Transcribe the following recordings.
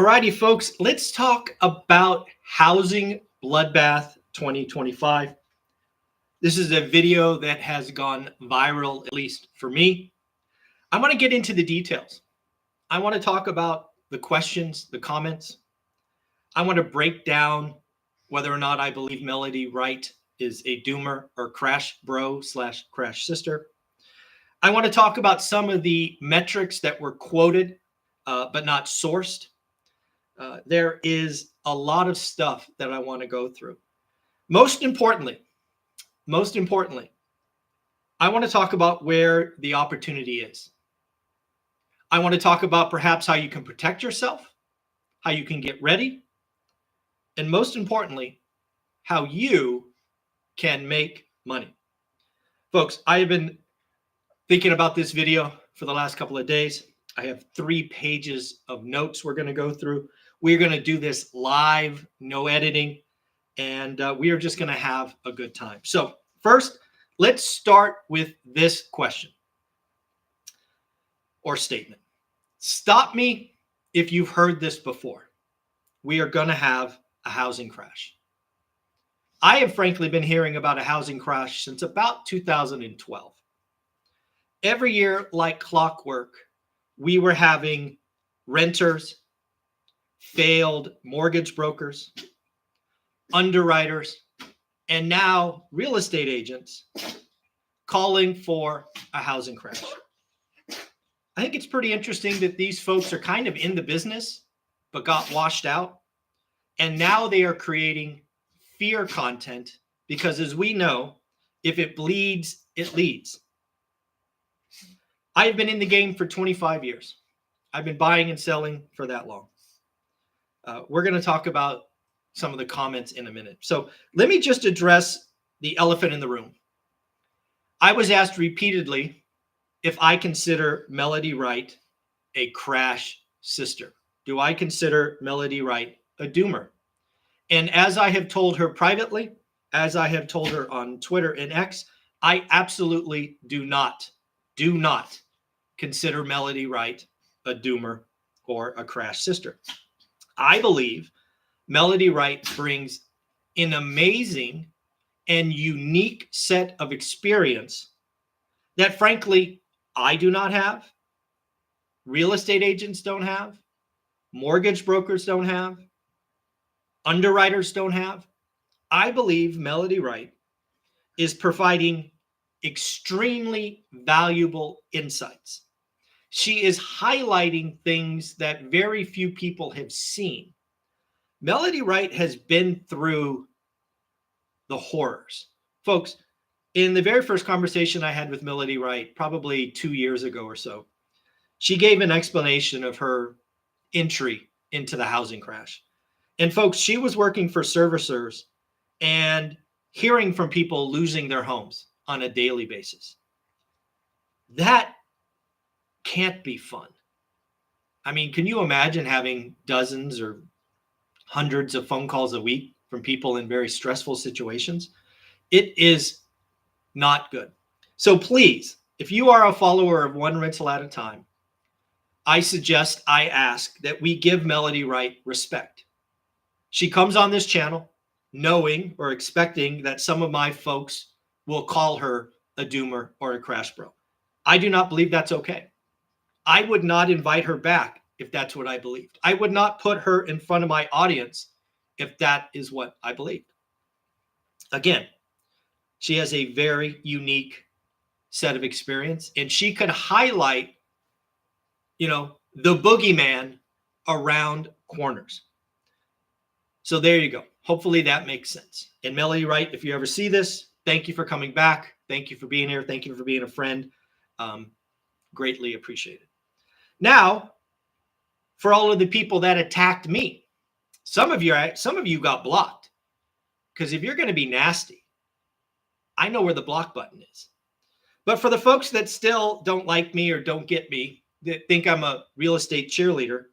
Alrighty, folks, let's talk about Housing Bloodbath 2025. This is a video that has gone viral, at least for me. I want to get into the details. I want to talk about the questions, the comments. I want to break down whether or not I believe Melody Wright is a doomer or crash bro / crash sister. I want to talk about some of the metrics that were quoted but not sourced. There is a lot of stuff that I want to go through. Most importantly, I want to talk about where the opportunity is. I want to talk about perhaps how you can protect yourself, how you can get ready, and most importantly, how you can make money. Folks, I have been thinking about this video for the last couple of days. I have 3 pages of notes we're going to go through. We're going to do this live, no editing, and we are just going to have a good time. So first, let's start with this question or statement. Stop me if you've heard this before. We are going to have a housing crash. I have frankly been hearing about a housing crash since about 2012. Every year, like clockwork, we were having renters, failed mortgage brokers, underwriters, and now real estate agents calling for a housing crash. I think it's pretty interesting that these folks are kind of in the business, but got washed out. And now they are creating fear content because, as we know, if it bleeds, it leads. I have been in the game for 25 years. I've been buying and selling for that long. We're going to talk about some of the comments in a minute. So let me just address the elephant in the room. I was asked repeatedly if I consider Melody Wright a crash sister. Do I consider Melody Wright a doomer? And as I have told her privately, as I have told her on Twitter and X, I absolutely do not consider Melody Wright a doomer or a crash sister. I believe Melody Wright brings an amazing and unique set of experience that, frankly, I do not have, real estate agents don't have, mortgage brokers don't have, underwriters don't have. I believe Melody Wright is providing extremely valuable insights. She is highlighting things that very few people have seen. Melody Wright has been through the horrors. Folks, in the very first conversation I had with Melody Wright, probably 2 years ago or so, she gave an explanation of her entry into the housing crash. And folks, she was working for servicers and hearing from people losing their homes on a daily basis. That can't be fun. I mean, can you imagine having dozens or hundreds of phone calls a week from people in very stressful situations? It is not good. So please, if you are a follower of One Rental at a Time, I ask that we give Melody Wright respect. She comes on this channel knowing or expecting that some of my folks will call her a doomer or a crash bro. I do not believe that's okay. I would not invite her back if that's what I believed. I would not put her in front of my audience if that is what I believed. Again, she has a very unique set of experience, and she could highlight, the boogeyman around corners. So there you go. Hopefully that makes sense. And Melody Wright, if you ever see this, thank you for coming back. Thank you for being here. Thank you for being a friend. Greatly appreciated. Now, for all of the people that attacked me, some of you got blocked, because if you're going to be nasty, I know where the block button is. But for the folks that still don't like me or don't get me, that think I'm a real estate cheerleader,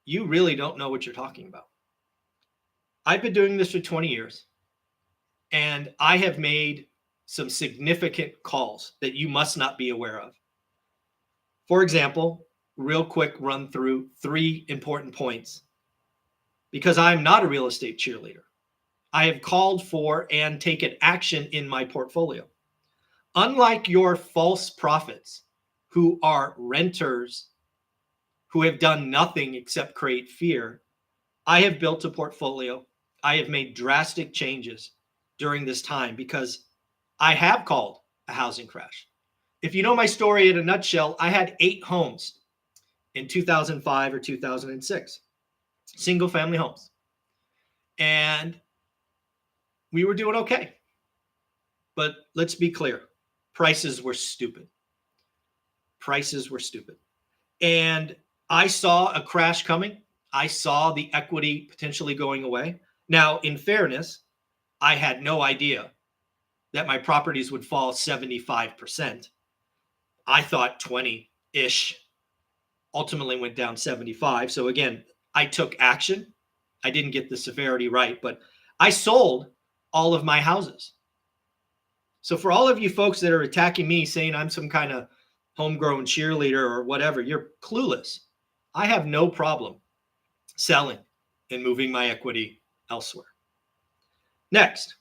you really don't know what you're talking about. I've been doing this for 20 years, and I have made some significant calls that you must not be aware of. For example, real quick run through 3 important points because I'm not a real estate cheerleader. I have called for and taken action in my portfolio. Unlike your false prophets who are renters who have done nothing except create fear, I have built a portfolio. I have made drastic changes during this time because I have called a housing crash. If you know my story in a nutshell, I had 8 homes in 2005 or 2006, single family homes. And we were doing okay. But let's be clear, prices were stupid. Prices were stupid. And I saw a crash coming. I saw the equity potentially going away. Now, in fairness, I had no idea that my properties would fall 75%. I thought 20-ish, ultimately went down 75. So again, I took action. I didn't get the severity right, but I sold all of my houses. So for all of you folks that are attacking me saying I'm some kind of homegrown cheerleader or whatever, you're clueless. I have no problem selling and moving my equity elsewhere. Next,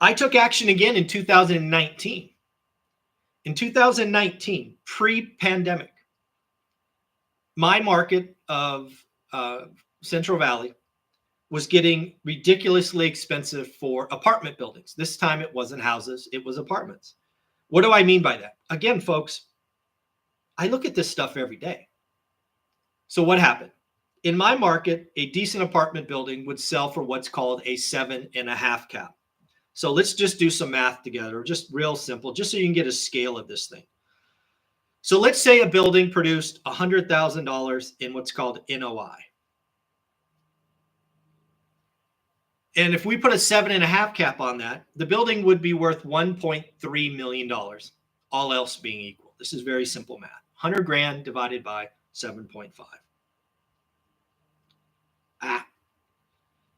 I took action again in 2019. In 2019, pre-pandemic, my market of Central Valley was getting ridiculously expensive for apartment buildings. This time it wasn't houses, it was apartments. What do I mean by that? Again, folks, I look at this stuff every day. So what happened? In my market, a decent apartment building would sell for what's called a 7.5 cap. So let's just do some math together, just real simple, just so you can get a scale of this thing. So let's say a building produced $100,000 in what's called NOI. And if we put a 7.5 cap on that, the building would be worth $1.3 million, all else being equal. This is very simple math. 100 grand divided by 7.5.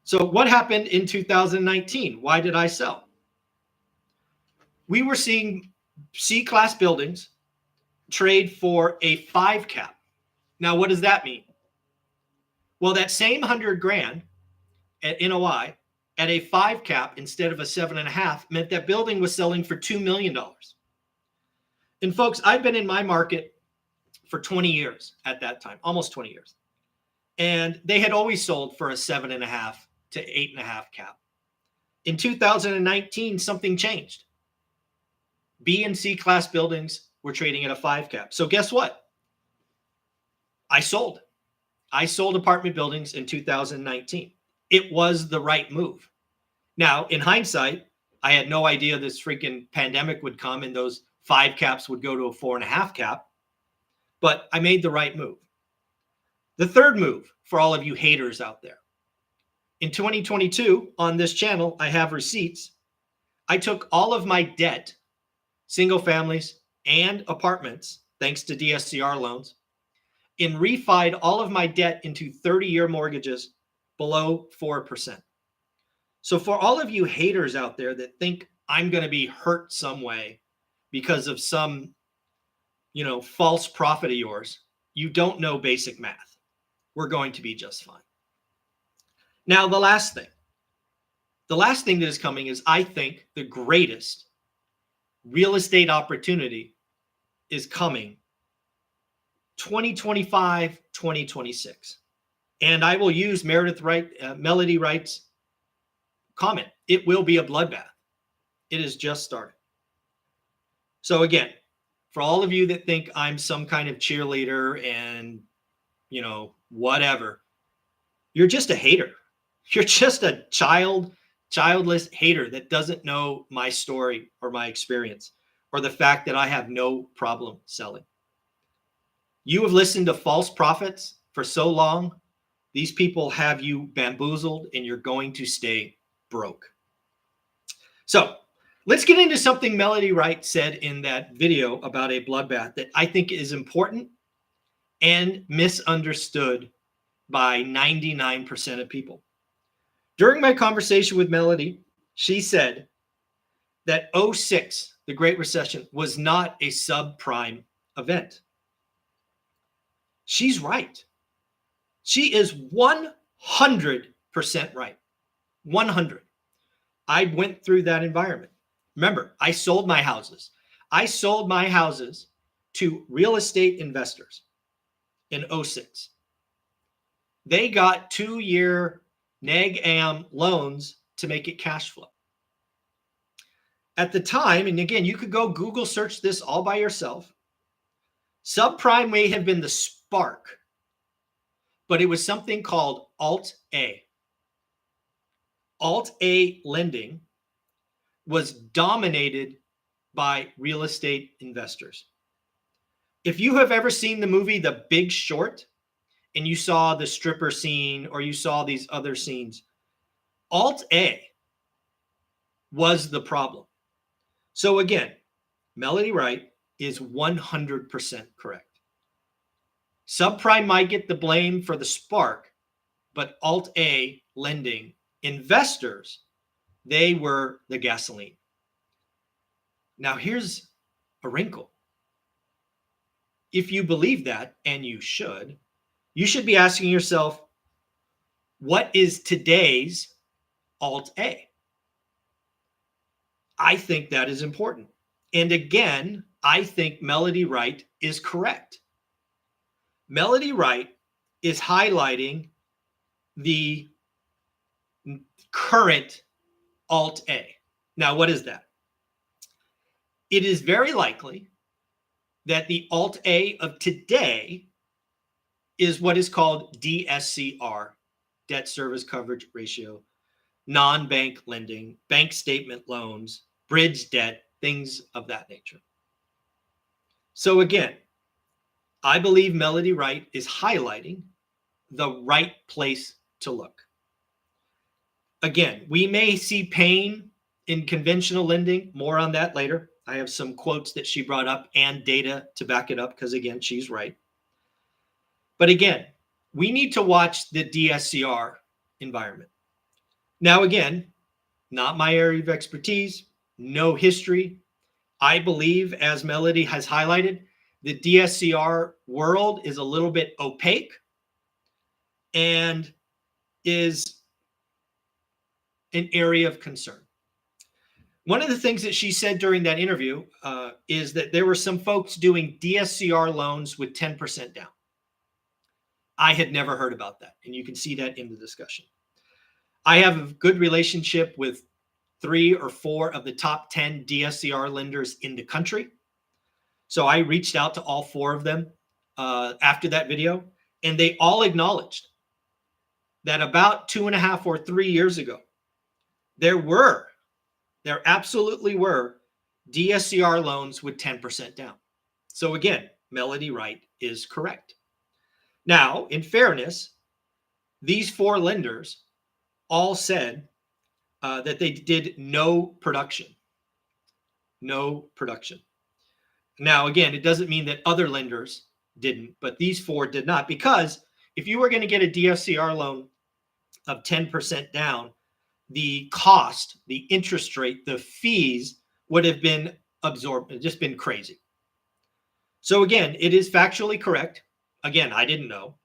So what happened in 2019? Why did I sell? We were seeing C-class buildings trade for a 5 cap. Now, what does that mean? Well, that same 100 grand at NOI at a 5 cap instead of a 7.5 meant that building was selling for $2 million. And folks, I've been in my market for 20 years at that time, almost 20 years. And they had always sold for a 7.5 to 8.5 cap. In 2019, something changed. B and C class buildings were trading at a 5 cap. So guess what? I sold apartment buildings in 2019. It was the right move. Now, in hindsight, I had no idea this freaking pandemic would come and those 5 caps would go to a 4.5 cap, but I made the right move. The third move for all of you haters out there. In 2022, on this channel, I have receipts. I took all of my debt, single families and apartments, thanks to DSCR loans, and refied all of my debt into 30-year mortgages below 4%. So for all of you haters out there that think I'm going to be hurt some way because of some, false prophet of yours, you don't know basic math. We're going to be just fine. Now, the last thing that is coming is, I think, the greatest real estate opportunity is coming 2025, 2026. And I will use Melody Wright's comment. It will be a bloodbath. It is just started. So again, for all of you that think I'm some kind of cheerleader and, whatever, you're just a hater. You're just a childless hater that doesn't know my story or my experience or the fact that I have no problem selling. You have listened to false prophets for so long. These people have you bamboozled and you're going to stay broke. So let's get into something Melody Wright said in that video about a bloodbath that I think is important and misunderstood by 99% of people. During my conversation with Melody, she said that 2006, the Great Recession, was not a subprime event. She's right. She is 100% right. 100. I went through that environment. Remember, I sold my houses. I sold my houses to real estate investors in 06. They got 2-year neg am loans to make it cash flow. At the time, and again, you could go Google search this all by yourself, subprime may have been the spark, but it was something called Alt-A. Alt-A lending was dominated by real estate investors. If you have ever seen the movie The Big Short and you saw the stripper scene or you saw these other scenes, Alt-A was the problem. So again, Melody Wright is 100% correct. Subprime might get the blame for the spark, but Alt-A lending investors, they were the gasoline. Now here's a wrinkle. If you believe that, and you should be asking yourself, what is today's Alt-A? I think that is important. And again, I think Melody Wright is correct. Melody Wright is highlighting the current Alt-A. Now, what is that? It is very likely that the Alt-A of today is what is called DSCR, debt service coverage ratio, non-bank lending, bank statement loans, bridge debt, things of that nature. So again, I believe Melody Wright is highlighting the right place to look. Again, we may see pain in conventional lending. More on that later. I have some quotes that she brought up and data to back it up because, again, she's right. But again, we need to watch the DSCR environment. Now, again, not my area of expertise, no history. I believe, as Melody has highlighted, the DSCR world is a little bit opaque and is an area of concern. One of the things that she said during that interview is that there were some folks doing DSCR loans with 10% down. I had never heard about that, and you can see that in the discussion. I have a good relationship with 3 or 4 of the top 10 DSCR lenders in the country. So I reached out to all 4 of them after that video, and they all acknowledged that about 2.5 or 3 years ago, there absolutely were DSCR loans with 10% down. So again, Melody Wright is correct. Now, in fairness, these 4 lenders all said that they did no production. No production. Now, again, it doesn't mean that other lenders didn't, but these 4 did not, because if you were going to get a DSCR loan of 10% down, the cost, the interest rate, the fees would have been absorbed, just been crazy. So again, it is factually correct. Again, I didn't know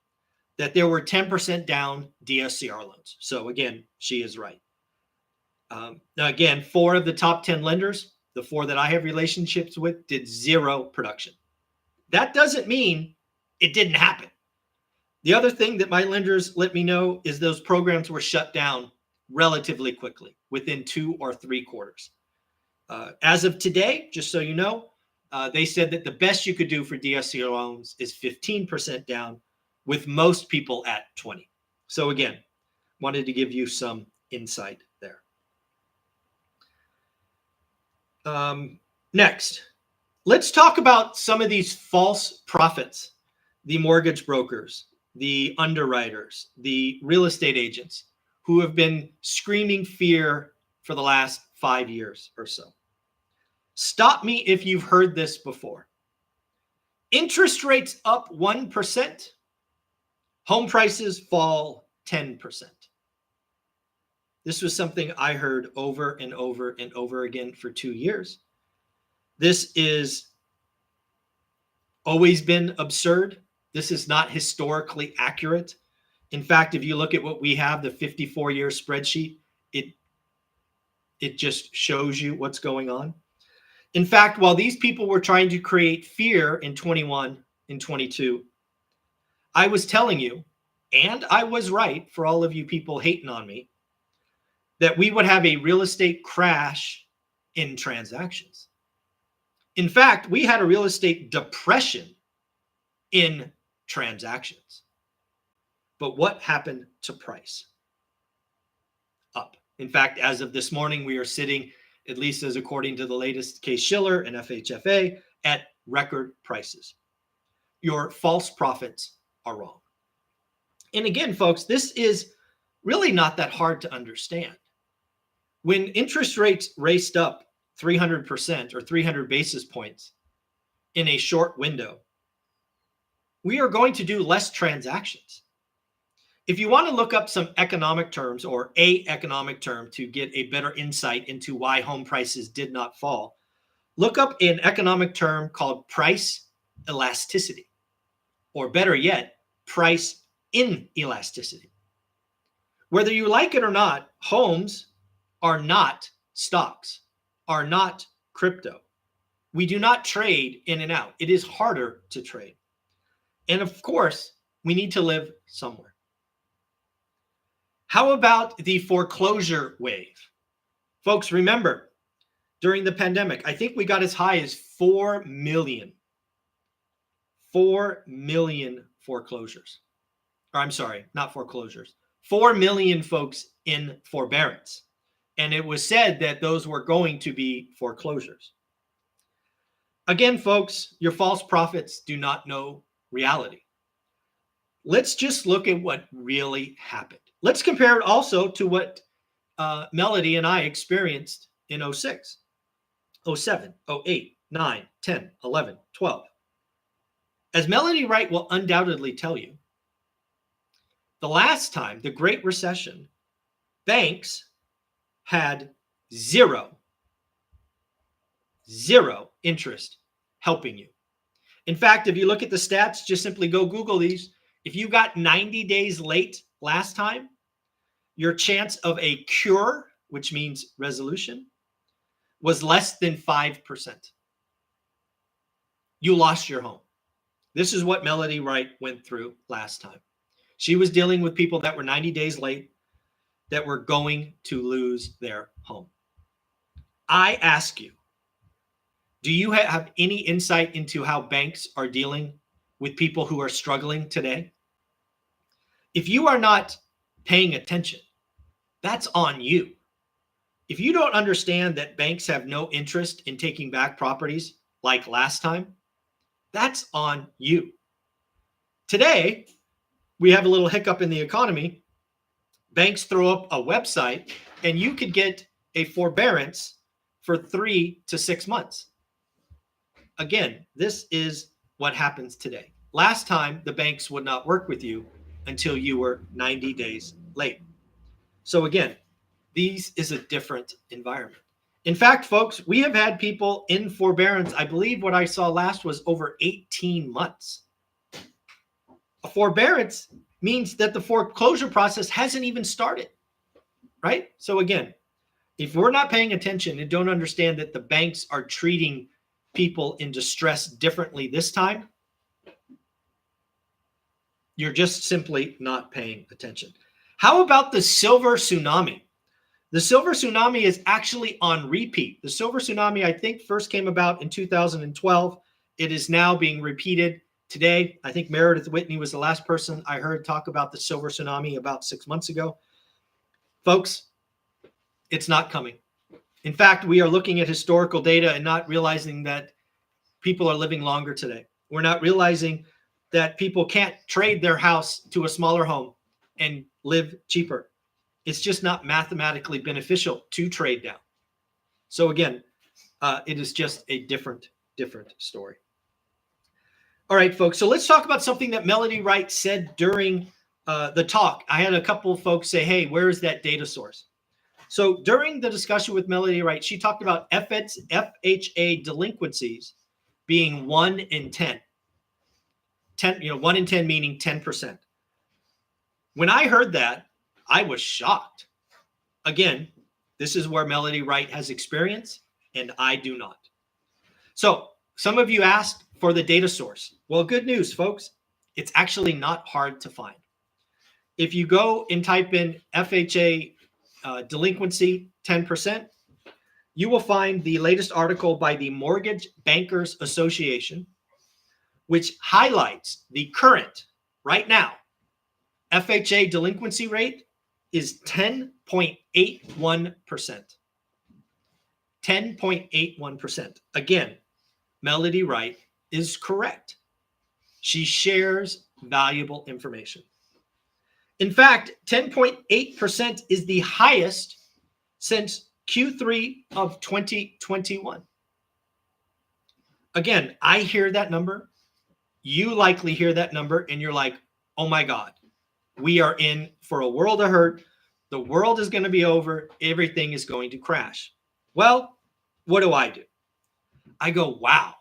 that there were 10% down DSCR loans. So again, she is right. Now again, 4 of the top 10 lenders, the 4 that I have relationships with, did 0 production. That doesn't mean it didn't happen. The other thing that my lenders let me know is those programs were shut down relatively quickly, within 2 or 3 quarters. As of today, just so you know, they said that the best you could do for DSCR loans is 15% down, with most people at 20. So again, wanted to give you some insight there. Next, let's talk about some of these false prophets, the mortgage brokers, the underwriters, the real estate agents who have been screaming fear for the last 5 years or so. Stop me if you've heard this before. Interest rates up 1%, home prices fall 10%. This was something I heard over and over and over again for 2 years. This is always been absurd. This is not historically accurate. In fact, if you look at what we have, the 54-year spreadsheet, it just shows you what's going on. In fact, while these people were trying to create fear in 21 and 22, I was telling you, and I was right for all of you people hating on me, that we would have a real estate crash in transactions. In fact, we had a real estate depression in transactions. But what happened to price? Up. In fact, as of this morning, we are sitting, at least as according to the latest Case-Shiller and FHFA, at record prices. Your false prophets are wrong. And again, folks, this is really not that hard to understand. When interest rates raced up 300% or 300 basis points in a short window, we are going to do less transactions. If you want to look up some economic terms or a economic term to get a better insight into why home prices did not fall, look up an economic term called price elasticity, or better yet, price inelasticity. Whether you like it or not, homes are not stocks, are not crypto. We do not trade in and out. It is harder to trade. And of course, we need to live somewhere. How about the foreclosure wave? Folks, remember, during the pandemic, I think we got as high as 4 million. 4 million foreclosures. Or I'm sorry, not foreclosures. 4 million folks in forbearance. And it was said that those were going to be foreclosures. Again, folks, your false prophets do not know reality. Let's just look at what really happened. Let's compare it also to what Melody and I experienced in 06, 07, 08, 9, 10, 11, 12. As Melody Wright will undoubtedly tell you, the last time, the Great Recession, banks had zero interest helping you. In fact, if you look at the stats, just simply go Google these. If you got 90 days late last time, your chance of a cure, which means resolution, was less than 5%. You lost your home. This is what Melody Wright went through last time. She was dealing with people that were 90 days late that were going to lose their home. I ask you, do you have any insight into how banks are dealing with people who are struggling today? If you are not paying attention, that's on you. If you don't understand that banks have no interest in taking back properties like last time, that's on you. Today, we have a little hiccup in the economy. Banks throw up a website and you could get a forbearance for 3 to 6 months. Again, this is what happens today. Last time, the banks would not work with you until you were 90 days late. So again, this is a different environment. In fact, folks, we have had people in forbearance. I believe what I saw last was over 18 months. A forbearance means that the foreclosure process hasn't even started, right? So again, if we're not paying attention and don't understand that the banks are treating people in distress differently this time, you're just simply not paying attention. How about the silver tsunami? The silver tsunami is actually on repeat. The silver tsunami, I think, first came about in 2012. It is now being repeated today. I think Meredith Whitney was the last person I heard talk about the silver tsunami about 6 months ago. Folks, it's not coming. In fact, we are looking at historical data and not realizing that people are living longer today. We're not realizing that people can't trade their house to a smaller home and live cheaper. It's just not mathematically beneficial to trade down. So again, it is just a different story. All right, folks. So let's talk about something that Melody Wright said during the talk. I had a couple of folks say, hey, where is that data source? So during the discussion with Melody Wright, she talked about FHA delinquencies being 1 in 10. 10, 1 in 10 meaning 10%. When I heard that, I was shocked. Again, this is where Melody Wright has experience and I do not. So some of you asked for the data source. Well, good news, folks. It's actually not hard to find. If you go and type in FHA delinquency 10%, you will find the latest article by the Mortgage Bankers Association, which highlights the current, right now, FHA delinquency rate is 10.81%. 10.81%. Again, Melody Wright is correct. She shares valuable information. In fact, 10.8% is the highest since Q3 of 2021. Again, I hear that number. You likely hear that number and you're like, oh my God, we are in for a world of hurt. The world is going to be over. Everything is going to crash. Well, what do? I go, wow,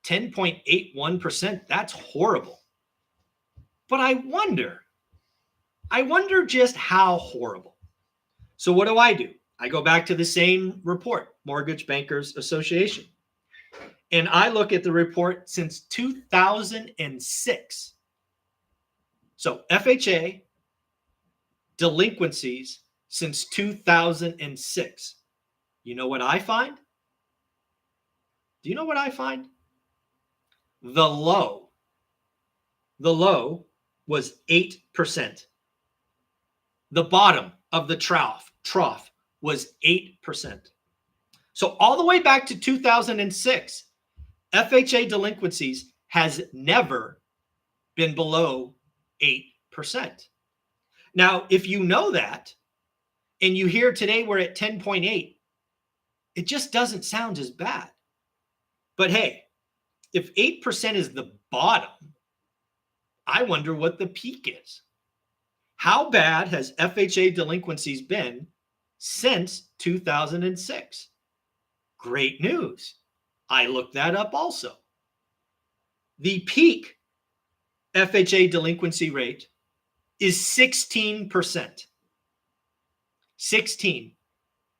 10.81%, that's horrible. But I wonder just how horrible. So what do? I go back to the same report, Mortgage Bankers Association. And I look at the report since 2006. So FHA delinquencies since 2006. You know what I find? Do you know what I find? The low was 8%. The bottom of the trough was 8%. So all the way back to 2006, FHA delinquencies has never been below 8%. Now, if you know that, and you hear today we're at 10.8, it just doesn't sound as bad. But hey, if 8% is the bottom, I wonder what the peak is. How bad has FHA delinquencies been since 2006? Great news. I looked that up also. The peak FHA delinquency rate is 16%. 16.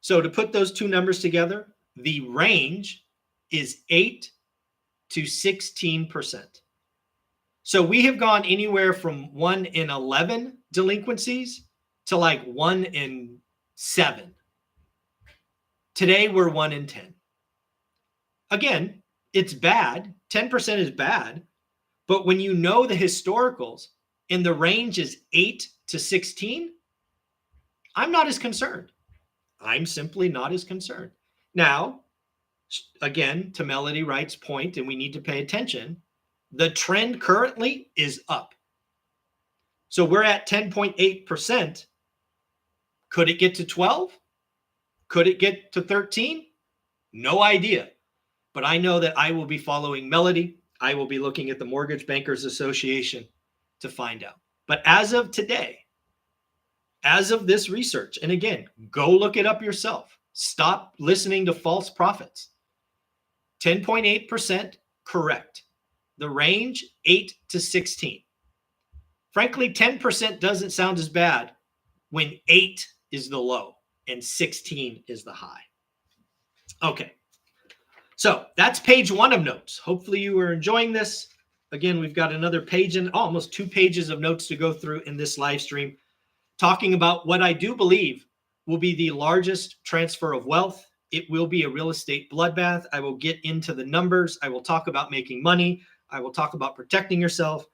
So to put those two numbers together, the range is 8 to 16%. So we have gone anywhere from 1 in 11 delinquencies to like 1 in 7. Today we're 1 in 10. Again, it's bad. 10% is bad. But when you know the historicals and the range is 8 to 16, I'm not as concerned. I'm simply not as concerned. Now, again, to Melody Wright's point, and we need to pay attention, the trend currently is up. So we're at 10.8%. Could it get to 12? Could it get to 13? No idea. But I know that I will be following Melody. I will be looking at the Mortgage Bankers Association to find out. But as of today, as of this research, and again, go look it up yourself. Stop listening to false prophets. 10.8% correct. The range 8 to 16. Frankly, 10% doesn't sound as bad when 8 is the low and 16 is the high. Okay. So that's page 1 of notes. Hopefully you are enjoying this. Again, we've got another page and almost 2 pages of notes to go through in this live stream, talking about what I do believe will be the largest transfer of wealth. It will be a real estate bloodbath. I will get into the numbers. I will talk about making money. I will talk about protecting yourself.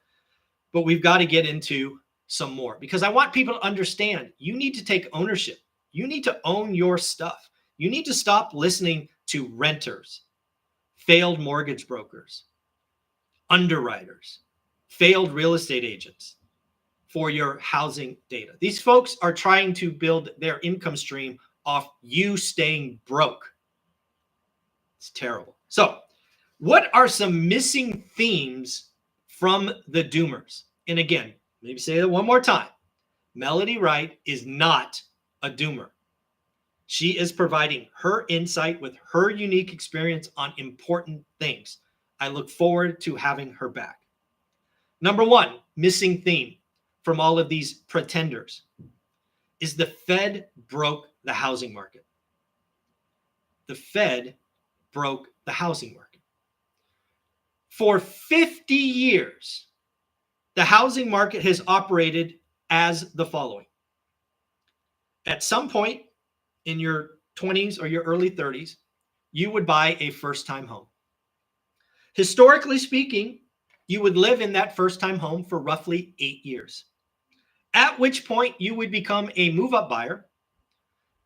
But we've got to get into some more because I want people to understand you need to take ownership. You need to own your stuff. You need to stop listening to renters, failed mortgage brokers, underwriters, failed real estate agents for your housing data. These folks are trying to build their income stream off you staying broke. It's terrible. So, what are some missing themes from the doomers? And again, maybe say that one more time. Melody Wright is not a doomer. She is providing her insight with her unique experience on important things. I look forward to having her back. Number one, missing theme from all of these pretenders is the Fed broke the housing market. The Fed broke the housing market. For 50 years, the housing market has operated as the following. At some point in your 20s or your early 30s, you would buy a first-time home. Historically speaking, you would live in that first-time home for roughly 8 years, at which point you would become a move-up buyer.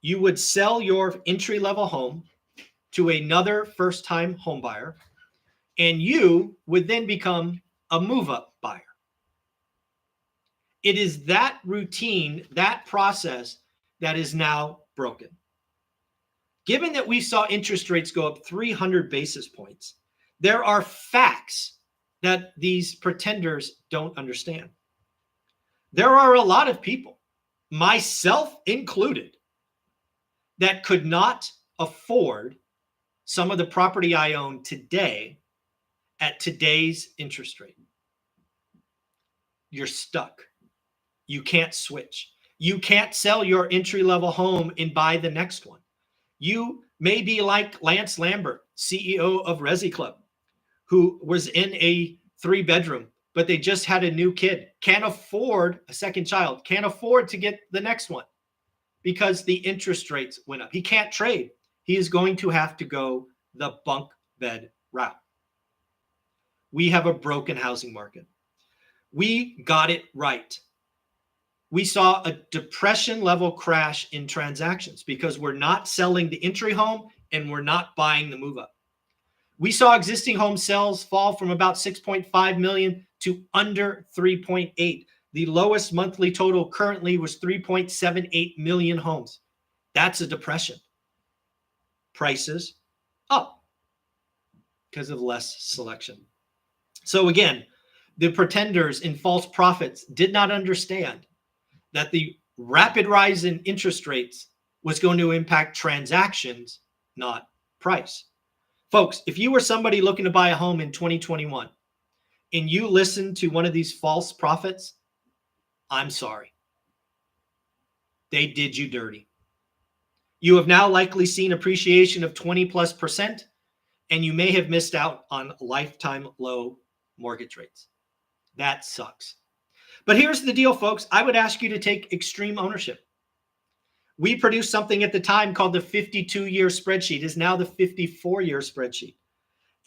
You would sell your entry-level home to another first-time home buyer, and you would then become a move-up buyer. It is that routine, that process that is now broken. Given that we saw interest rates go up 300 basis points, there are facts that these pretenders don't understand. There are a lot of people, myself included, that could not afford some of the property I own today at today's interest rate. You're stuck. You can't switch. You can't sell your entry-level home and buy the next one. You may be like Lance Lambert, CEO of Resi Club, who was in a 3-bedroom, but they just had a new kid, can't afford a second child, can't afford to get the next one because the interest rates went up. He can't trade. He is going to have to go the bunk bed route. We have a broken housing market. We got it right. We saw a depression level crash in transactions because we're not selling the entry home and we're not buying the move up. We saw existing home sales fall from about 6.5 million to under 3.8. The lowest monthly total currently was 3.78 million homes. That's a depression. Prices up because of less selection. So again, the pretenders and false prophets did not understand that the rapid rise in interest rates was going to impact transactions, not price. Folks, if you were somebody looking to buy a home in 2021 and you listened to one of these false prophets, I'm sorry. They did you dirty. You have now likely seen appreciation of 20+%, and you may have missed out on lifetime low mortgage rates. That sucks. But here's the deal, folks. I would ask you to take extreme ownership. We produced something at the time called the 52-year spreadsheet. It is now the 54-year spreadsheet.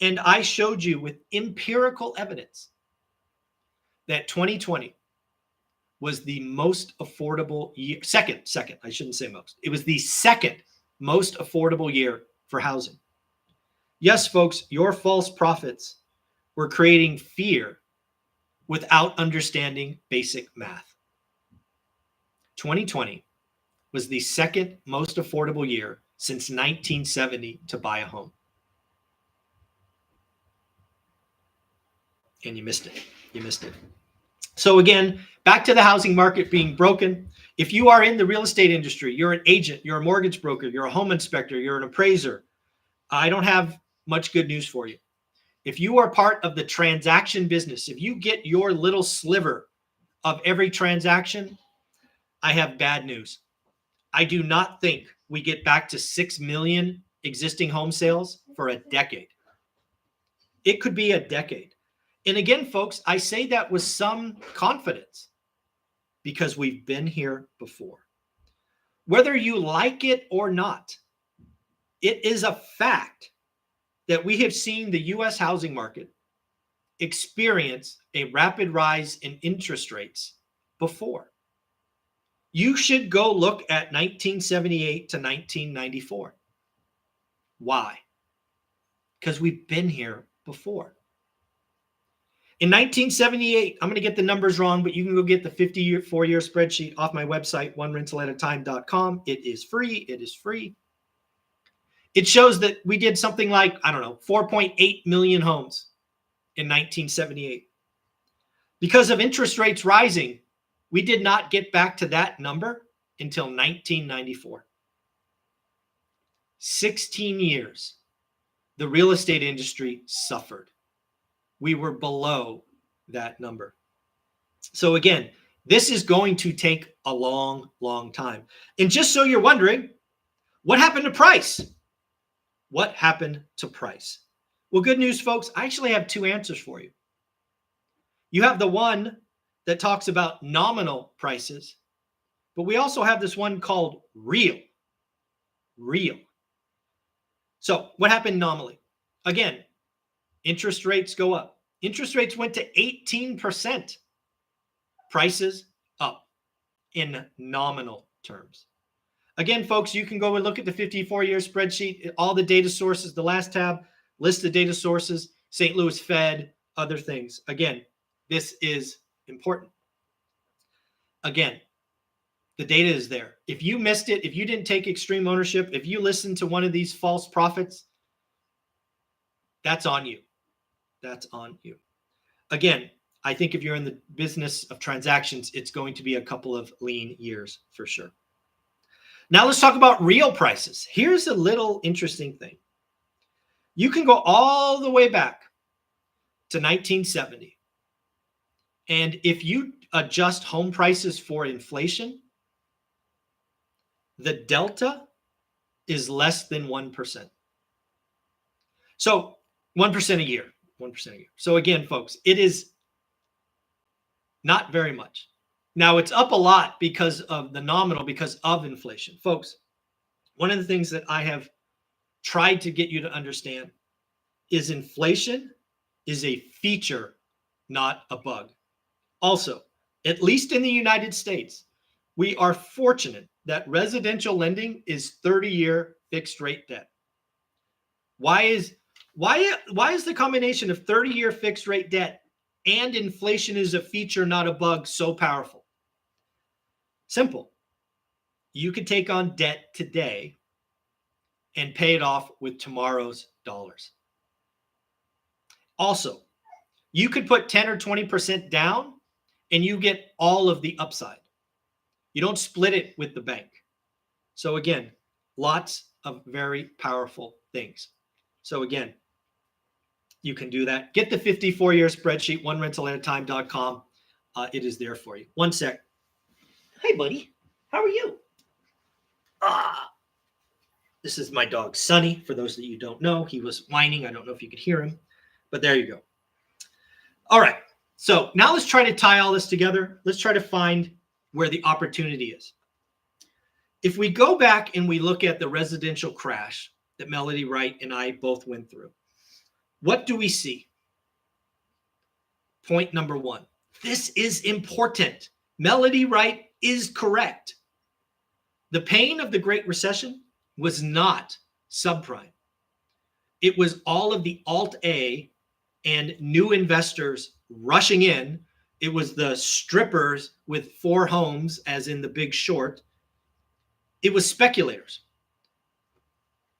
And I showed you with empirical evidence that 2020 was the most affordable year. Second, I shouldn't say most. It was the second most affordable year for housing. Yes, folks, your false prophets were creating fear without understanding basic math. 2020 was the second most affordable year since 1970 to buy a home. And you missed it. You missed it. So again, back to the housing market being broken. If you are in the real estate industry, you're an agent, you're a mortgage broker, you're a home inspector, you're an appraiser, I don't have much good news for you. If you are part of the transaction business, if you get your little sliver of every transaction, I have bad news. I do not think we get back to 6 million existing home sales for a decade. It could be a decade. And again, folks, I say that with some confidence because we've been here before. Whether you like it or not, it is a fact that we have seen the U.S. housing market experience a rapid rise in interest rates before. You should go look at 1978 to 1994. Why? Because we've been here before. In 1978, I'm going to get the numbers wrong, but you can go get the 54-year spreadsheet off my website, onerentalatatime.com. It is free. It is free. It shows that we did something like, 4.8 million homes in 1978. Because of interest rates rising, we did not get back to that number until 1994. 16 years, the real estate industry suffered. We were below that number. So again, this is going to take a long, long time. And just so you're wondering, what happened to price? What happened to price? Well, good news, folks. I actually have two answers for you. You have the one that talks about nominal prices, but we also have this one called real. Real. So what happened nominally? Again, interest rates go up. Interest rates went to 18%. Prices up in nominal terms. Again, folks, you can go and look at the 54-year spreadsheet, all the data sources, the last tab, list of data sources, St. Louis Fed, other things. Again, this is important. Again, the data is there. If you missed it, if you didn't take extreme ownership, if you listened to one of these false prophets, that's on you. That's on you. Again, I think if you're in the business of transactions, it's going to be a couple of lean years for sure. Now let's talk about real prices. Here's a little interesting thing. You can go all the way back to 1970. And if you adjust home prices for inflation, the delta is less than 1%. So 1% a year, 1% a year. So again, folks, it is not very much. Now it's up a lot because of the nominal, because of inflation. Folks, one of the things that I have tried to get you to understand is inflation is a feature, not a bug. Also, at least in the United States, we are fortunate that residential lending is 30-year fixed rate debt. Why is the combination of 30-year fixed rate debt and inflation is a feature, not a bug, so powerful? Simple. You could take on debt today and pay it off with tomorrow's dollars. Also, you could put 10 or 20% down and you get all of the upside. You don't split it with the bank. So again, lots of very powerful things. So again, you can do that. Get the 54-year spreadsheet, onerentalatatime.com. It is there for you. One sec. Hi, buddy. How are you? This is my dog, Sunny. For those that you don't know, he was whining. I don't know if you could hear him, but there you go. All right. So now let's try to tie all this together. Let's try to find where the opportunity is. If we go back and we look at the residential crash that Melody Wright and I both went through, what do we see? Point number one. This is important. Melody Wright is correct. The pain of the Great Recession was not subprime. It was all of the Alt-A and new investors rushing in. It was the strippers with 4 homes, as in The Big Short. It was speculators.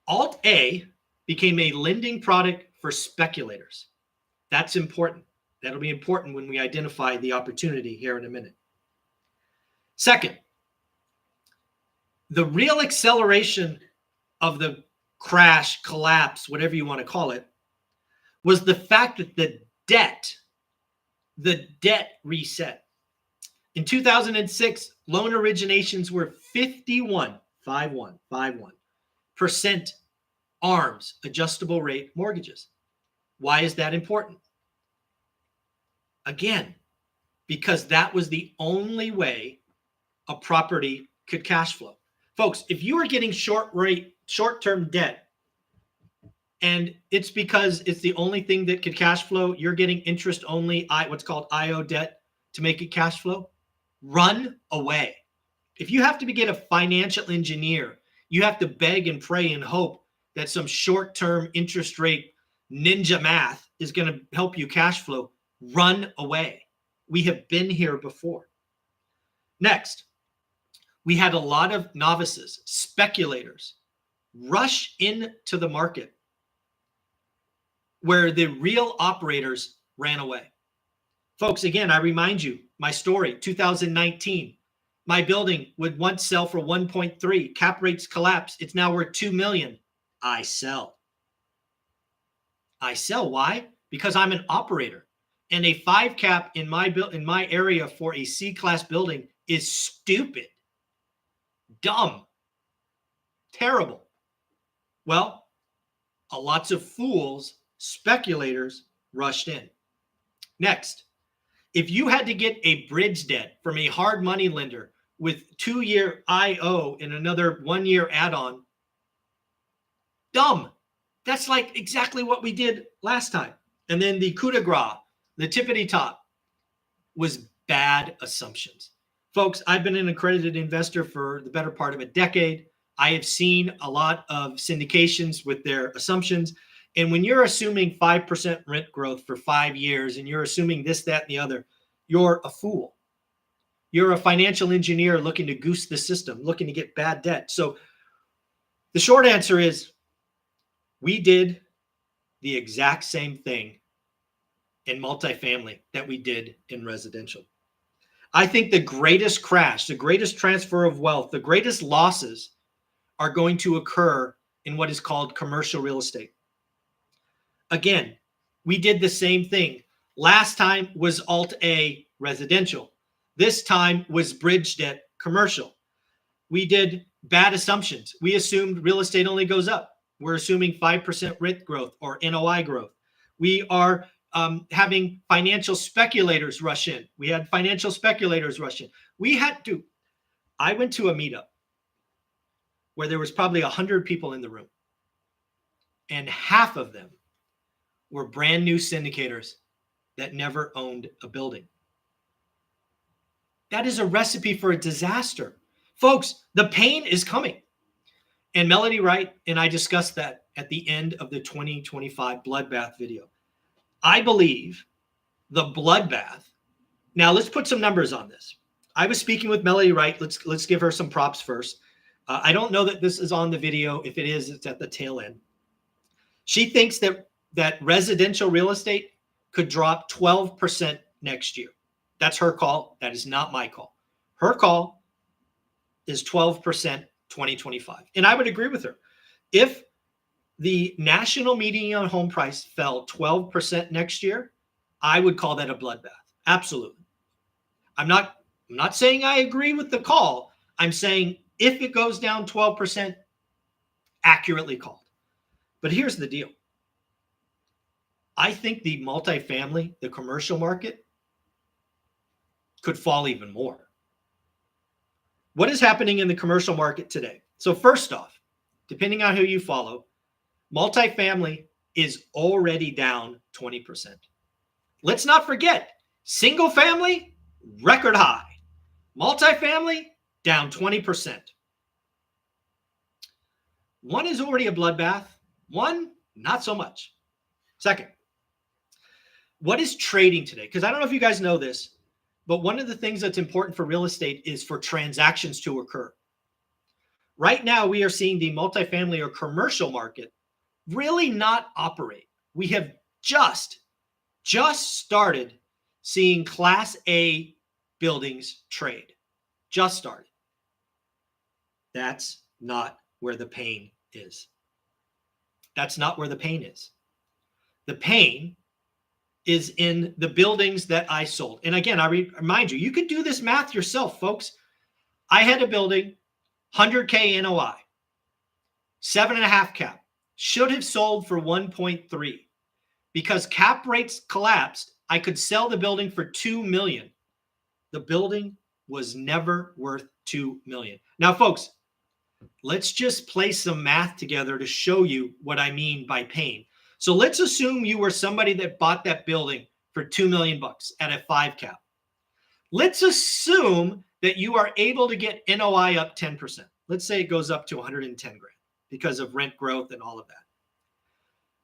Alt-A became a lending product for speculators. That's important. That'll be important when we identify the opportunity here in a minute. Second, the real acceleration of the crash, collapse, whatever you want to call it, was the fact that the debt reset. In 2006, loan originations were 51% ARMs, adjustable rate mortgages. Why is that important? Again, because that was the only way a property could cash flow. Folks, if you are getting short-term debt, and it's because it's the only thing that could cash flow, you're getting interest only, what's called IO debt to make it cash flow, run away. If you have to get a financial engineer, you have to beg and pray and hope that some short-term interest rate ninja math is going to help you cash flow, run away. We have been here before. Next, we had a lot of novices, speculators, rush into the market where the real operators ran away. Folks, again, I remind you, my story, 2019, my building would once sell for 1.3. Cap rates collapsed. It's now worth $2 million. I sell. Why? Because I'm an operator. and a 5 cap in my area for a C-class building is stupid, dumb, terrible. Well, lots of fools, speculators rushed in. Next, if you had to get a bridge debt from a hard money lender with 2-year IO and another 1-year add-on, dumb. That's like exactly what we did last time. And then the coup de grace, the tippity top, was bad assumptions. Folks, I've been an accredited investor for the better part of a decade. I have seen a lot of syndications with their assumptions. And when you're assuming 5% rent growth for 5 years and you're assuming this, that, and the other, you're a fool. You're a financial engineer looking to goose the system, looking to get bad debt. So the short answer is we did the exact same thing in multifamily that we did in residential. I think the greatest crash, the greatest transfer of wealth, the greatest losses are going to occur in what is called commercial real estate. Again, we did the same thing. Last time was Alt-A residential. This time was bridge debt commercial. We did bad assumptions. We assumed real estate only goes up. We're assuming 5% rent growth or NOI growth. We are having financial speculators rush in. We had financial speculators rush in. I went to a meetup where there was probably 100 people in the room, and half of them were brand new syndicators that never owned a building. That is a recipe for a disaster. Folks, the pain is coming. And Melody Wright and I discussed that at the end of the 2025 bloodbath video. I believe the bloodbath. Now let's put some numbers on this. I was speaking with Melody Wright. Let's give her some props first. I don't know that this is on the video. If it is, it's at the tail end. She thinks that residential real estate could drop 12% next year. That's her call. That is not my call. Her call is 12% 2025. And I would agree with her. If the national median home price fell 12% next year, I would call that a bloodbath. Absolutely. I'm not saying I agree with the call. I'm saying if it goes down 12%, accurately called. But here's the deal. I think the multifamily, the commercial market, could fall even more. What is happening in the commercial market today? So first off, depending on who you follow, multifamily is already down 20%. Let's not forget, single family, record high. Multifamily, down 20%. One is already a bloodbath. One, not so much. Second, what is trading today? Because I don't know if you guys know this, but one of the things that's important for real estate is for transactions to occur. Right now, we are seeing the multifamily or commercial market really not operate. We have just started seeing Class A buildings trade. Just started. That's not where the pain is. That's not where the pain is. The pain is in the buildings that I sold. And again, I remind you, you can do this math yourself, folks. I had a building, 100K NOI, 7.5 cap, should have sold for 1.3. Because cap rates collapsed, I could sell the building for $2 million. The building was never worth $2 million. Now, folks, let's just play some math together to show you what I mean by pain. So let's assume you were somebody that bought that building for $2 million at a 5 cap. Let's assume that you are able to get NOI up 10%. Let's say it goes up to 110 grand because of rent growth and all of that.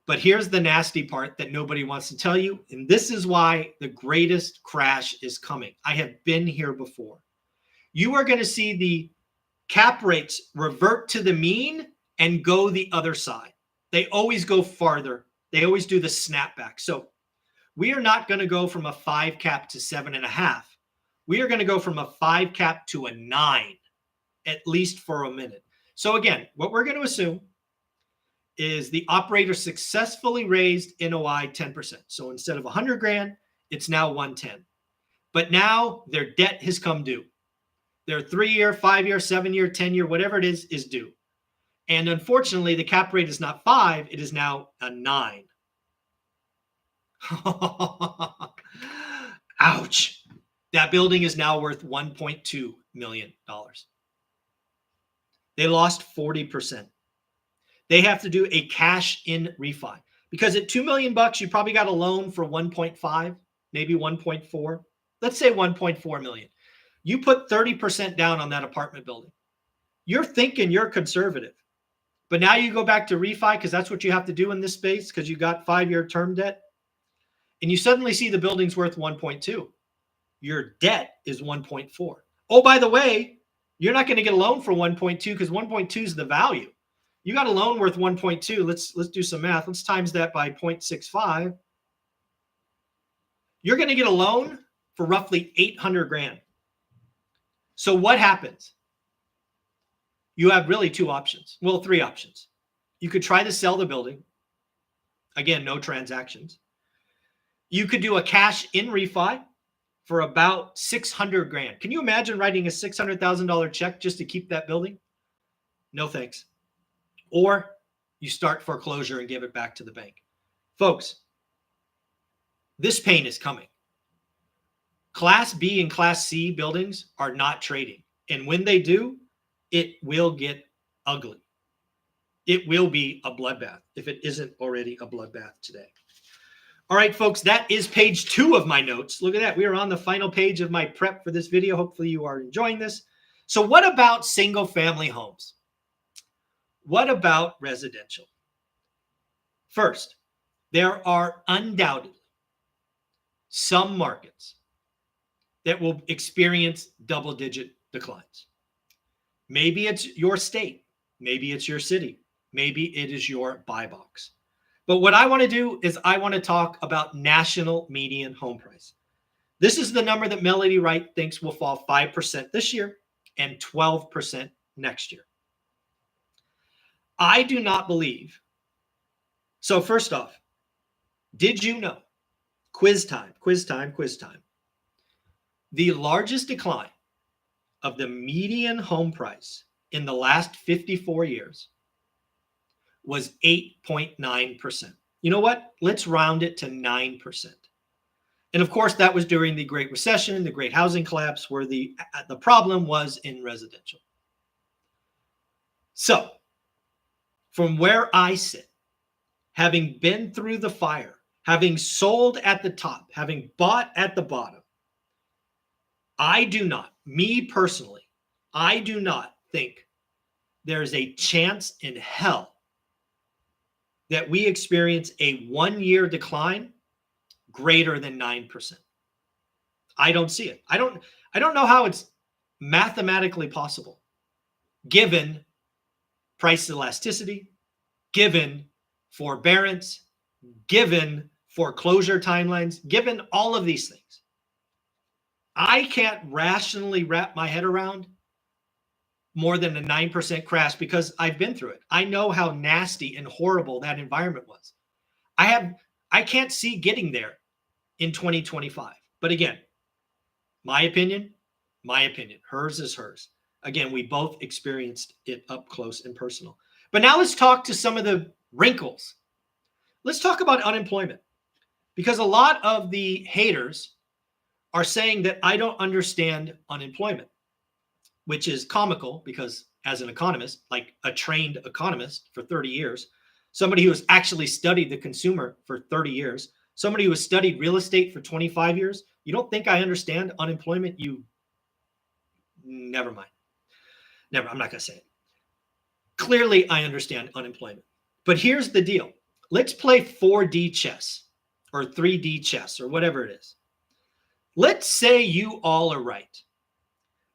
But here's the nasty part that nobody wants to tell you. And this is why the greatest crash is coming. I have been here before. You are going to see the cap rates revert to the mean and go the other side. They always go farther. They always do the snapback. So we are not going to go from a 5 cap to 7.5. We are going to go from a 5 cap to a 9, at least for a minute. So again, what we're going to assume is the operator successfully raised NOI 10%. So instead of 100 grand, It's now 110. But now their debt has come due. Their 3-year, 5-year, 7-year, 10-year, whatever it is due. And unfortunately, the cap rate is not 5, it is now a 9. Ouch. That building is now worth $1.2 million. They lost 40%. They have to do a cash in refi because at $2 million, you probably got a loan for 1.5, maybe 1.4. Let's say 1.4 million. You put 30% down on that apartment building. You're thinking you're conservative, but now you go back to refi because that's what you have to do in this space because you got 5-year term debt, and you suddenly see the building's worth 1.2. Your debt is 1.4. Oh, by the way, you're not going to get a loan for 1.2 because 1.2 is the value. You got a loan worth 1.2. Let's do some math. Let's times that by 0.65. You're going to get a loan for roughly 800 grand. So what happens? You have really 2 options. Well, 3 options. You could try to sell the building. Again, no transactions. You could do a cash in refi for about 600 grand. Can you imagine writing a $600,000 check just to keep that building? No thanks. Or you start foreclosure and give it back to the bank. Folks, this pain is coming. Class B and Class C buildings are not trading. And when they do, it will get ugly. It will be a bloodbath if it isn't already a bloodbath today. All right, folks, that is page 2 of my notes. Look at that. We are on the final page of my prep for this video. Hopefully you are enjoying this. So what about single family homes? What about residential? First, there are undoubtedly some markets that will experience double-digit declines. Maybe it's your state. Maybe it's your city. Maybe it is your buy box. But what I want to do is I want to talk about national median home price. This is the number that Melody Wright thinks will fall 5% this year and 12% next year. I do not believe. So first off, did you know, quiz time. The largest decline of the median home price in the last 54 years was 8.9%. You know what? Let's round it to 9%. And of course, that was during the Great Recession, the Great Housing Collapse, where the problem was in residential. So, from where I sit, having been through the fire, having sold at the top, having bought at the bottom, I do not, me personally, I do not think there's a chance in hell that we experience a 1-year decline greater than 9%. I don't see it. I don't know how it's mathematically possible, given price elasticity, given forbearance, given foreclosure timelines, given all of these things. I can't rationally wrap my head around more than a 9% crash because I've been through it. I know how nasty and horrible that environment was. I can't see getting there in 2025. But again, my opinion, hers is hers. Again, we both experienced it up close and personal. But now let's talk to some of the wrinkles. Let's talk about unemployment, because a lot of the haters are saying that I don't understand unemployment, which is comical because as an economist, like a trained economist for 30 years, somebody who has actually studied the consumer for 30 years, somebody who has studied real estate for 25 years, you don't think I understand unemployment? Never mind. Never, I'm not going to say it. Clearly, I understand unemployment. But here's the deal. Let's play 4D chess or 3D chess or whatever it is. Let's say you all are right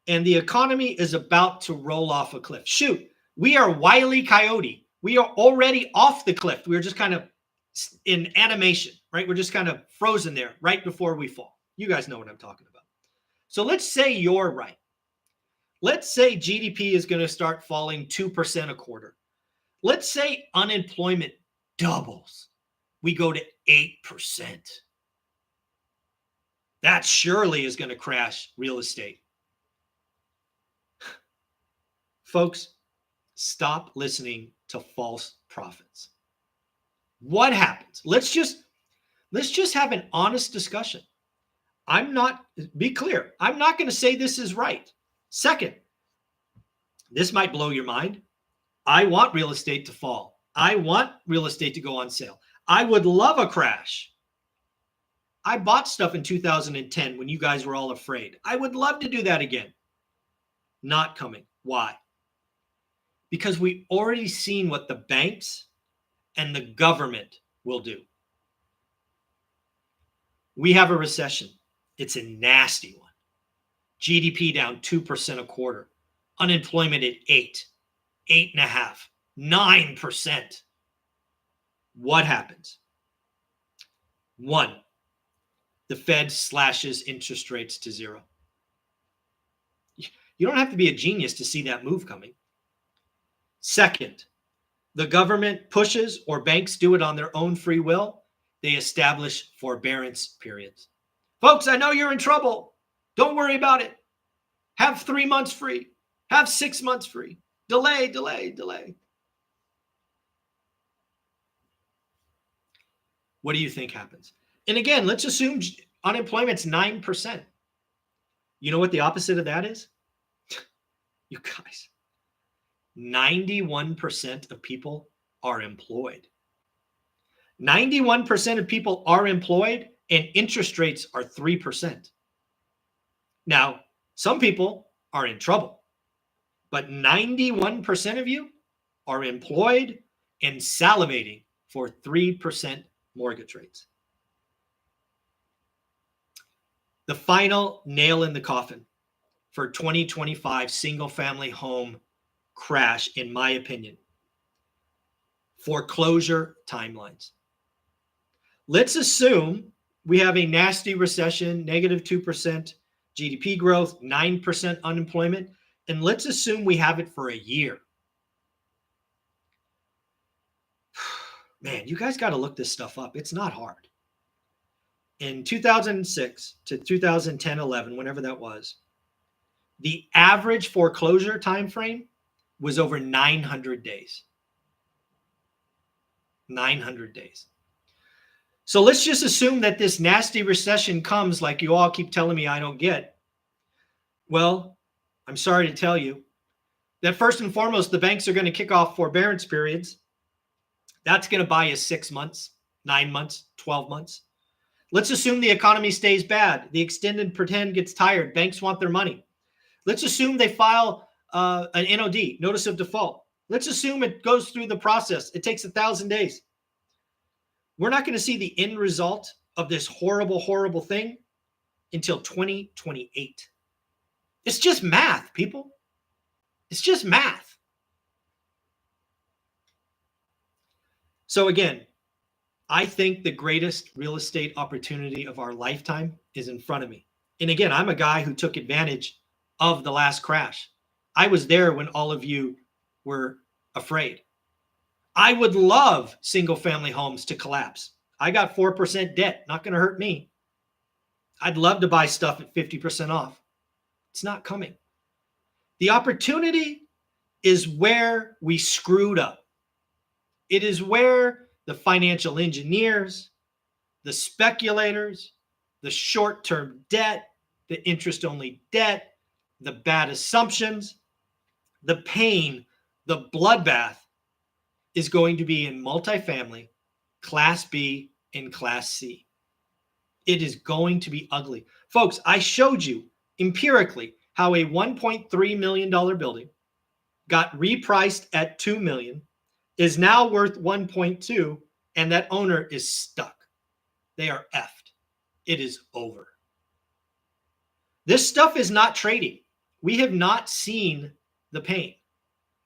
and the economy is about to roll off a cliff. Shoot, we are Wile E. Coyote. We are already off the cliff. We're just kind of in animation, right? We're just kind of frozen there right before we fall. You guys know what I'm talking about. So let's say you're right. Let's say GDP is going to start falling 2% a quarter. Let's say unemployment doubles. We go to 8%. That surely is going to crash real estate. Folks, stop listening to false prophets. What happens? Let's just have an honest discussion. Be clear, I'm not going to say this is right. Second, this might blow your mind. I want real estate to fall. I want real estate to go on sale. I would love a crash. I bought stuff in 2010 when you guys were all afraid. I would love to do that again. Not coming. Why? Because we already seen what the banks and the government will do. We have a recession. It's a nasty one. GDP down 2% a quarter. Unemployment at 8.5%, 9%. What happens? One, the Fed slashes interest rates to 0. You don't have to be a genius to see that move coming. Second, the government pushes, or banks do it on their own free will. They establish forbearance periods. Folks, I know you're in trouble. Don't worry about it. Have 3 months free. Have 6 months free. Delay. What do you think happens? And again, let's assume unemployment's 9%. You know what the opposite of that is? You guys, 91% of people are employed. 91% of people are employed, and interest rates are 3%. Now, some people are in trouble, but 91% of you are employed and salivating for 3% mortgage rates. The final nail in the coffin for 2025 single-family home crash, in my opinion, foreclosure timelines. Let's assume we have a nasty recession, negative 2% GDP growth, 9% unemployment, and let's assume we have it for a year. Man, you guys got to look this stuff up. It's not hard. In 2006 to 2010-11, whenever that was, the average foreclosure time frame was over 900 days. 900 days. So let's just assume that this nasty recession comes like you all keep telling me I don't get. Well, I'm sorry to tell you that first and foremost, the banks are going to kick off forbearance periods. That's going to buy you 6 months, 9 months, 12 months. Let's assume the economy stays bad. The extended pretend gets tired. Banks want their money. Let's assume they file an NOD, notice of default. Let's assume it goes through the process. It takes 1,000 days. We're not going to see the end result of this horrible, horrible thing until 2028. It's just math, people. It's just math. So again, I think the greatest real estate opportunity of our lifetime is in front of me. And again, I'm a guy who took advantage of the last crash. I was there when all of you were afraid. I would love single-family homes to collapse. I got 4% debt, not going to hurt me. I'd love to buy stuff at 50% off. It's not coming. The opportunity is where we screwed up. It is where the financial engineers, the speculators, the short-term debt, the interest-only debt, the bad assumptions, the pain, the bloodbath is going to be in multifamily, Class B, and Class C. It is going to be ugly. Folks, I showed you empirically how a $1.3 million building got repriced at $2 million, is now worth 1.2, and that owner is stuck. They are effed. It is over. This stuff is not trading. We have not seen the pain.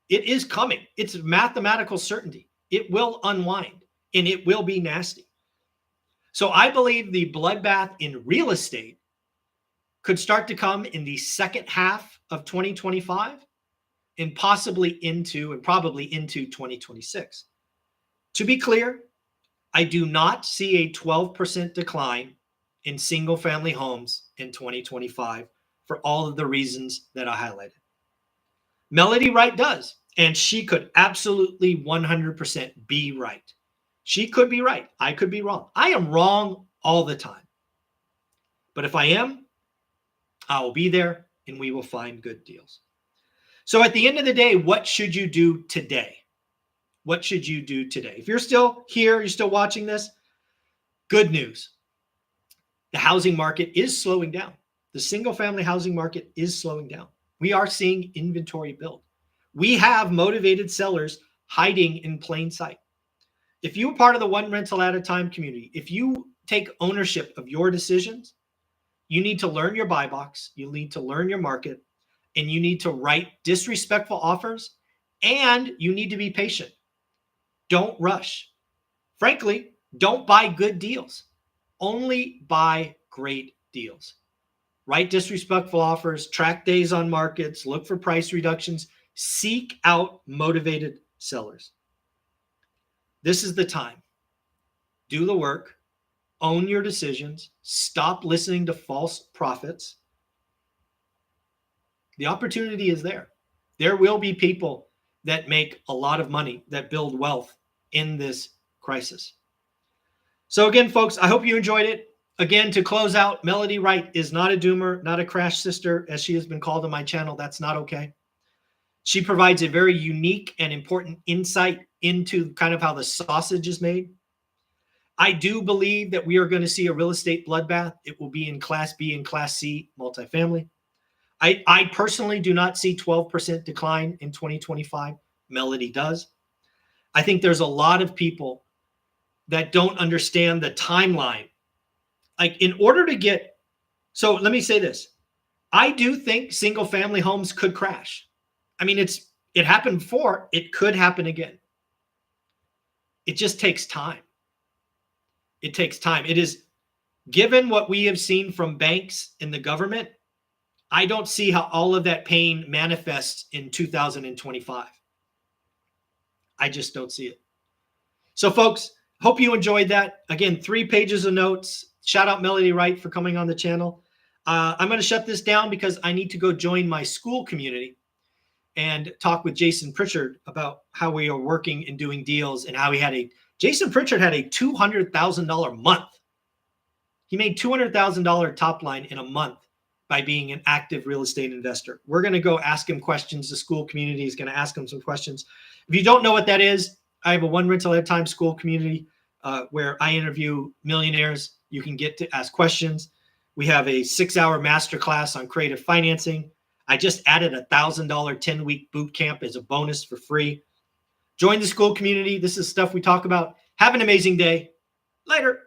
It is coming. It's mathematical certainty. It will unwind, and it will be nasty. So I believe the bloodbath in real estate could start to come in the second half of 2025 and probably into 2026. To be clear, I do not see a 12% decline in single family homes in 2025 for all of the reasons that I highlighted. Melody Wright does, and she could absolutely 100% be right. She could be right. I could be wrong. I am wrong all the time. But if I am, I will be there and we will find good deals. So at the end of the day, what should you do today? What should you do today? If you're still here, you're still watching this, good news. The housing market is slowing down. The single family housing market is slowing down. We are seeing inventory build. We have motivated sellers hiding in plain sight. If you're part of the One Rental at a Time community, if you take ownership of your decisions, you need to learn your buy box, you need to learn your market, and you need to write disrespectful offers, and you need to be patient. Don't rush. Frankly, don't buy good deals. Only buy great deals. Write disrespectful offers, track days on markets, look for price reductions, seek out motivated sellers. This is the time. Do the work, own your decisions, stop listening to false prophets. The opportunity is there. There will be people that make a lot of money, that build wealth in this crisis. So again, folks, I hope you enjoyed it. Again, to close out, Melody Wright is not a doomer, not a crash sister, as she has been called on my channel. That's not okay. She provides a very unique and important insight into kind of how the sausage is made. I do believe that we are going to see a real estate bloodbath. It will be in Class B and Class C multifamily. I personally do not see 12% decline in 2025. Melody does. I think there's a lot of people that don't understand the timeline. Like, in order to get, so let me say this. I do think single family homes could crash. I mean, it happened before. It could happen again. It just takes time. It takes time. It is, given what we have seen from banks and the government, I don't see how all of that pain manifests in 2025. I just don't see it. So folks, hope you enjoyed that. Again, 3 pages of notes. Shout out Melody Wright for coming on the channel. I'm going to shut this down because I need to go join my school community and talk with Jason Pritchard about how we are working and doing deals, and how Jason Pritchard had a $200,000 month. He made $200,000 top line in a month by being an active real estate investor. We're going to go ask him questions. The school community is going to ask him some questions. If you don't know what that is, I have a One Rental at a Time school community where I interview millionaires. You can get to ask questions. We have a 6-hour masterclass on creative financing. I just added a $1,000 10-week boot camp as a bonus for free. Join the school community. This is stuff we talk about. Have an amazing day. Later.